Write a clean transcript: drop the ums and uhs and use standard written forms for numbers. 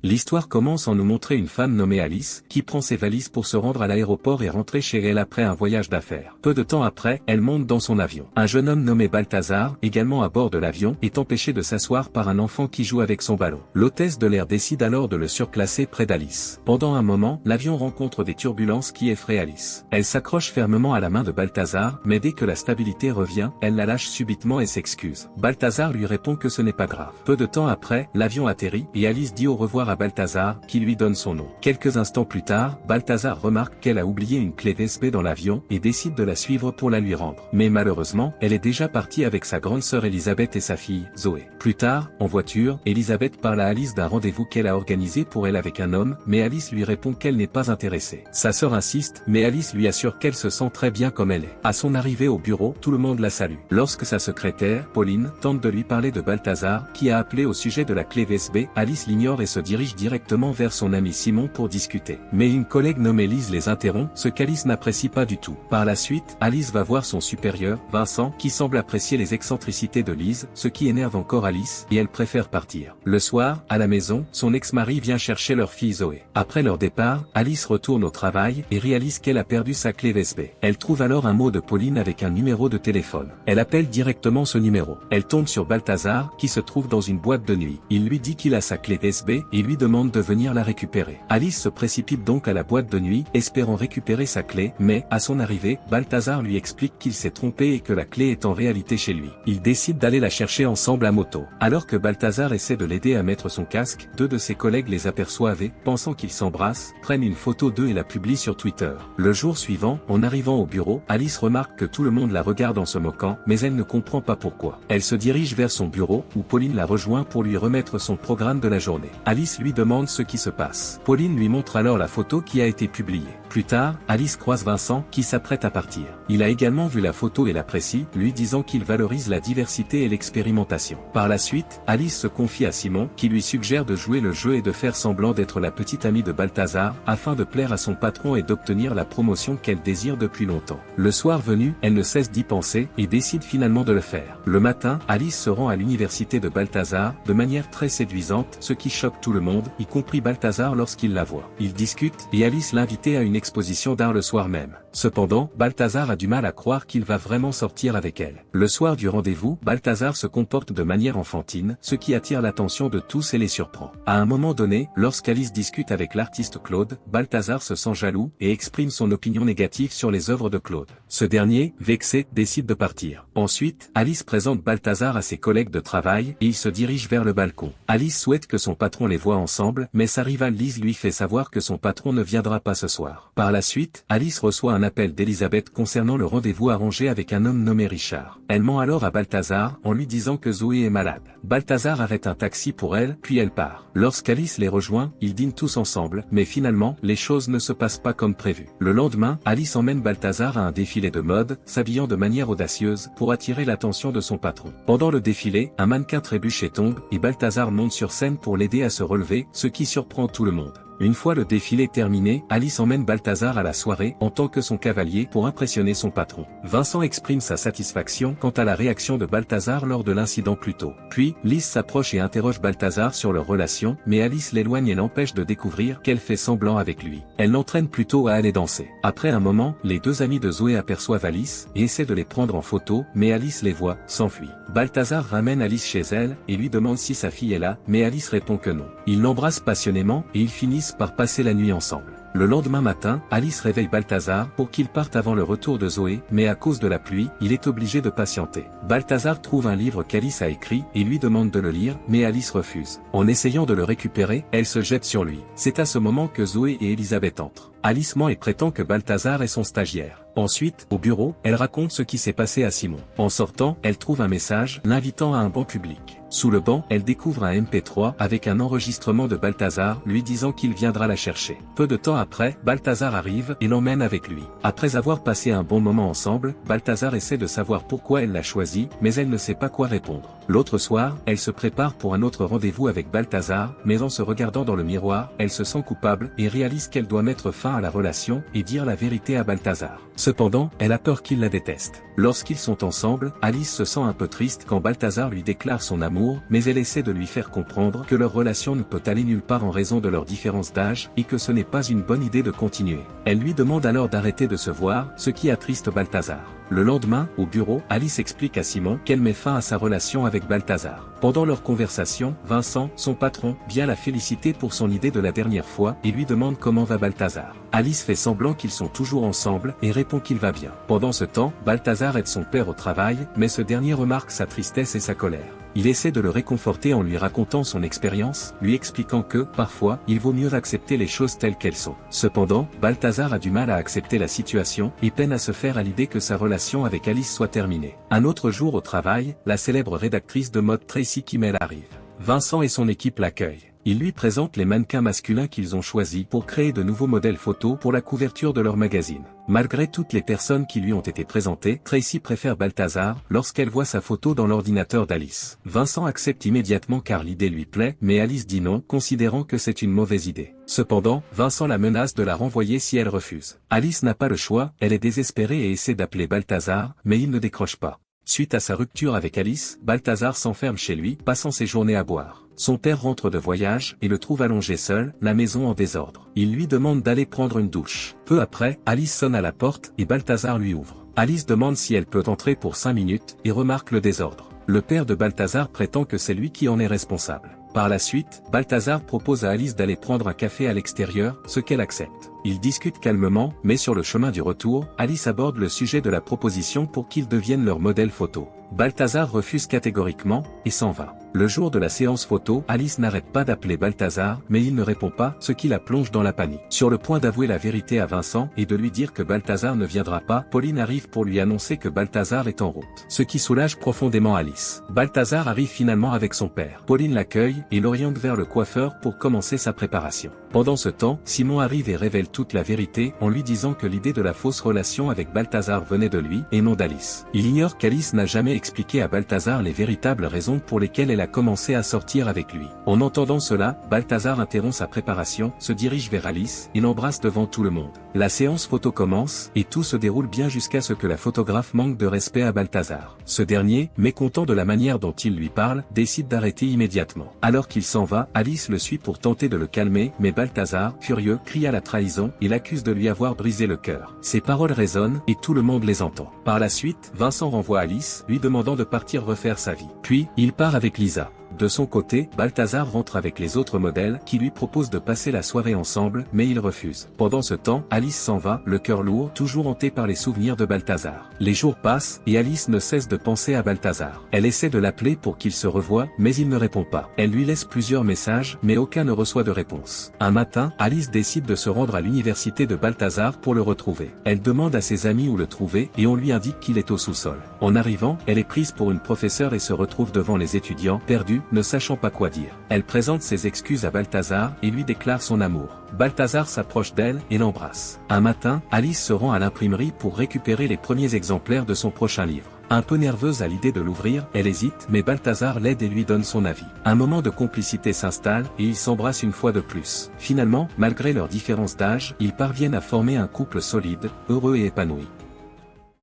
L'histoire commence en nous montrant une femme nommée Alice, qui prend ses valises pour se rendre à l'aéroport et rentrer chez elle après un voyage d'affaires. Peu de temps après, elle monte dans son avion. Un jeune homme nommé Balthazar, également à bord de l'avion, est empêché de s'asseoir par un enfant qui joue avec son ballon. L'hôtesse de l'air décide alors de le surclasser près d'Alice. Pendant un moment, l'avion rencontre des turbulences qui effraient Alice. Elle s'accroche fermement à la main de Balthazar, mais dès que la stabilité revient, elle la lâche subitement et s'excuse. Balthazar lui répond que ce n'est pas grave. Peu de temps après, l'avion atterrit, et Alice dit au revoir à Balthazar, qui lui donne son nom. Quelques instants plus tard, Balthazar remarque qu'elle a oublié une clé USB dans l'avion, et décide de la suivre pour la lui rendre. Mais malheureusement, elle est déjà partie avec sa grande sœur Elisabeth et sa fille, Zoé. Plus tard, en voiture, Elisabeth parle à Alice d'un rendez-vous qu'elle a organisé pour elle avec un homme, mais Alice lui répond qu'elle n'est pas intéressée. Sa sœur insiste, mais Alice lui assure qu'elle se sent très bien comme elle est. À son arrivée au bureau, tout le monde la salue. Lorsque sa secrétaire, Pauline, tente de lui parler de Balthazar, qui a appelé au sujet de la clé USB, Alice l'ignore et se dirige directement vers son ami Simon pour discuter. Mais une collègue nommée Lise les interrompt, ce qu'Alice n'apprécie pas du tout. Par la suite, Alice va voir son supérieur, Vincent, qui semble apprécier les excentricités de Lise, ce qui énerve encore Alice, et elle préfère partir. Le soir, à la maison, son ex-mari vient chercher leur fille Zoé. Après leur départ, Alice retourne au travail et réalise qu'elle a perdu sa clé USB. Elle trouve alors un mot de Pauline avec un numéro de téléphone. Elle appelle directement ce numéro. Elle tombe sur Balthazar, qui se trouve dans une boîte de nuit. Il lui dit qu'il a sa clé USB et lui demande de venir la récupérer. Alice se précipite donc à la boîte de nuit, espérant récupérer sa clé, mais, à son arrivée, Balthazar lui explique qu'il s'est trompé et que la clé est en réalité chez lui. Ils décident d'aller la chercher ensemble à moto. Alors que Balthazar essaie de l'aider à mettre son casque, deux de ses collègues les aperçoivent et, pensant qu'ils s'embrassent, prennent une photo d'eux et la publient sur Twitter. Le jour suivant, en arrivant au bureau, Alice remarque que tout le monde la regarde en se moquant, mais elle ne comprend pas pourquoi. Elle se dirige vers son bureau, où Pauline la rejoint pour lui remettre son programme de la journée. Alice lui demande ce qui se passe. Pauline lui montre alors la photo qui a été publiée. Plus tard, Alice croise Vincent, qui s'apprête à partir. Il a également vu la photo et l'apprécie, lui disant qu'il valorise la diversité et l'expérimentation. Par la suite, Alice se confie à Simon, qui lui suggère de jouer le jeu et de faire semblant d'être la petite amie de Balthazar, afin de plaire à son patron et d'obtenir la promotion qu'elle désire depuis longtemps. Le soir venu, elle ne cesse d'y penser, et décide finalement de le faire. Le matin, Alice se rend à l'université de Balthazar, de manière très séduisante, ce qui choque tout le monde, y compris Balthazar lorsqu'il la voit. Ils discutent, et Alice l'invite à une exposition d'art le soir même. Cependant, Balthazar a du mal à croire qu'il va vraiment sortir avec elle. Le soir du rendez-vous, Balthazar se comporte de manière enfantine, ce qui attire l'attention de tous et les surprend. À un moment donné, lorsqu'Alice discute avec l'artiste Claude, Balthazar se sent jaloux, et exprime son opinion négative sur les œuvres de Claude. Ce dernier, vexé, décide de partir. Ensuite, Alice présente Balthazar à ses collègues de travail, et ils se dirigent vers le balcon. Alice souhaite que son patron les voie ensemble, mais sa rivale Lise lui fait savoir que son patron ne viendra pas ce soir. Par la suite, Alice reçoit un appel d'Elisabeth concernant le rendez-vous arrangé avec un homme nommé Richard. Elle ment alors à Balthazar, en lui disant que Zoé est malade. Balthazar arrête un taxi pour elle, puis elle part. Lorsqu'Alice les rejoint, ils dînent tous ensemble, mais finalement, les choses ne se passent pas comme prévu. Le lendemain, Alice emmène Balthazar à un défilé de mode, s'habillant de manière audacieuse, pour attirer l'attention de son patron. Pendant le défilé, un mannequin trébuche et tombe, et Balthazar monte sur scène pour l'aider à se relever, ce qui surprend tout le monde. Une fois le défilé terminé, Alice emmène Balthazar à la soirée en tant que son cavalier pour impressionner son patron. Vincent exprime sa satisfaction quant à la réaction de Balthazar lors de l'incident plus tôt. Puis, Lise s'approche et interroge Balthazar sur leur relation, mais Alice l'éloigne et l'empêche de découvrir qu'elle fait semblant avec lui. Elle l'entraîne plutôt à aller danser. Après un moment, les deux amis de Zoé aperçoivent Alice et essaient de les prendre en photo, mais Alice les voit, s'enfuit. Balthazar ramène Alice chez elle et lui demande si sa fille est là, mais Alice répond que non. Ils l'embrassent passionnément et ils finissent par passer la nuit ensemble. Le lendemain matin, Alice réveille Balthazar pour qu'il parte avant le retour de Zoé, mais à cause de la pluie, il est obligé de patienter. Balthazar trouve un livre qu'Alice a écrit et lui demande de le lire, mais Alice refuse. En essayant de le récupérer, elle se jette sur lui. C'est à ce moment que Zoé et Elisabeth entrent. Alice ment et prétend que Balthazar est son stagiaire. Ensuite, au bureau, elle raconte ce qui s'est passé à Simon. En sortant, elle trouve un message l'invitant à un banc public. Sous le banc, elle découvre un MP3 avec un enregistrement de Balthazar lui disant qu'il viendra la chercher. Peu de temps après, Balthazar arrive et l'emmène avec lui. Après avoir passé un bon moment ensemble, Balthazar essaie de savoir pourquoi elle l'a choisi, mais elle ne sait pas quoi répondre. L'autre soir, elle se prépare pour un autre rendez-vous avec Balthazar, mais en se regardant dans le miroir, elle se sent coupable et réalise qu'elle doit mettre fin fin à la relation et dire la vérité à Balthazar. Cependant, elle a peur qu'il la déteste. Lorsqu'ils sont ensemble, Alice se sent un peu triste quand Balthazar lui déclare son amour, mais elle essaie de lui faire comprendre que leur relation ne peut aller nulle part en raison de leur différence d'âge et que ce n'est pas une bonne idée de continuer. Elle lui demande alors d'arrêter de se voir, ce qui attriste Balthazar. Le lendemain, au bureau, Alice explique à Simon qu'elle met fin à sa relation avec Balthazar. Pendant leur conversation, Vincent, son patron, vient la féliciter pour son idée de la dernière fois et lui demande comment va Balthazar. Alice fait semblant qu'ils sont toujours ensemble et répond qu'il va bien. Pendant ce temps, Balthazar aide son père au travail, mais ce dernier remarque sa tristesse et sa colère. Il essaie de le réconforter en lui racontant son expérience, lui expliquant que, parfois, il vaut mieux accepter les choses telles qu'elles sont. Cependant, Balthazar a du mal à accepter la situation et peine à se faire à l'idée que sa relation avec Alice soit terminée. Un autre jour au travail, la célèbre rédactrice de mode Tracy Kimmel arrive. Vincent et son équipe l'accueillent. Ils lui présentent les mannequins masculins qu'ils ont choisis pour créer de nouveaux modèles photos pour la couverture de leur magazine. Malgré toutes les personnes qui lui ont été présentées, Tracy préfère Balthazar lorsqu'elle voit sa photo dans l'ordinateur d'Alice. Vincent accepte immédiatement car l'idée lui plaît, mais Alice dit non, considérant que c'est une mauvaise idée. Cependant, Vincent la menace de la renvoyer si elle refuse. Alice n'a pas le choix, elle est désespérée et essaie d'appeler Balthazar, mais il ne décroche pas. Suite à sa rupture avec Alice, Balthazar s'enferme chez lui, passant ses journées à boire. Son père rentre de voyage et le trouve allongé seul, la maison en désordre. Il lui demande d'aller prendre une douche. Peu après, Alice sonne à la porte et Balthazar lui ouvre. Alice demande si elle peut entrer pour 5 minutes et remarque le désordre. Le père de Balthazar prétend que c'est lui qui en est responsable. Par la suite, Balthazar propose à Alice d'aller prendre un café à l'extérieur, ce qu'elle accepte. Ils discutent calmement, mais sur le chemin du retour, Alice aborde le sujet de la proposition pour qu'ils deviennent leur modèle photo. Balthazar refuse catégoriquement, et s'en va. Le jour de la séance photo, Alice n'arrête pas d'appeler Balthazar, mais il ne répond pas, ce qui la plonge dans la panique. Sur le point d'avouer la vérité à Vincent et de lui dire que Balthazar ne viendra pas, Pauline arrive pour lui annoncer que Balthazar est en route. Ce qui soulage profondément Alice. Balthazar arrive finalement avec son père. Pauline l'accueille et l'oriente vers le coiffeur pour commencer sa préparation. Pendant ce temps, Simon arrive et révèle toute la vérité en lui disant que l'idée de la fausse relation avec Balthazar venait de lui et non d'Alice. Il ignore qu'Alice n'a jamais expliqué à Balthazar les véritables raisons pour lesquelles elle a commencé à sortir avec lui. En entendant cela, Balthazar interrompt sa préparation, se dirige vers Alice et l'embrasse devant tout le monde. La séance photo commence et tout se déroule bien jusqu'à ce que la photographe manque de respect à Balthazar. Ce dernier, mécontent de la manière dont il lui parle, décide d'arrêter immédiatement. Alors qu'il s'en va, Alice le suit pour tenter de le calmer, mais Balthazar, furieux, crie à la trahison et l'accuse de lui avoir brisé le cœur. Ses paroles résonnent et tout le monde les entend. Par la suite, Vincent renvoie Alice, lui demandant de partir refaire sa vie. Puis, il part avec Lisa. De son côté, Balthazar rentre avec les autres modèles qui lui proposent de passer la soirée ensemble, mais il refuse. Pendant ce temps, Alice s'en va, le cœur lourd, toujours hanté par les souvenirs de Balthazar. Les jours passent, et Alice ne cesse de penser à Balthazar. Elle essaie de l'appeler pour qu'il se revoie, mais il ne répond pas. Elle lui laisse plusieurs messages, mais aucun ne reçoit de réponse. Un matin, Alice décide de se rendre à l'université de Balthazar pour le retrouver. Elle demande à ses amis où le trouver, et on lui indique qu'il est au sous-sol. En arrivant, elle est prise pour une professeure et se retrouve devant les étudiants, perdus, ne sachant pas quoi dire. Elle présente ses excuses à Balthazar et lui déclare son amour. Balthazar s'approche d'elle et l'embrasse. Un matin, Alice se rend à l'imprimerie pour récupérer les premiers exemplaires de son prochain livre. Un peu nerveuse à l'idée de l'ouvrir, elle hésite, mais Balthazar l'aide et lui donne son avis. Un moment de complicité s'installe et ils s'embrassent une fois de plus. Finalement, malgré leur différence d'âge, ils parviennent à former un couple solide, heureux et épanoui.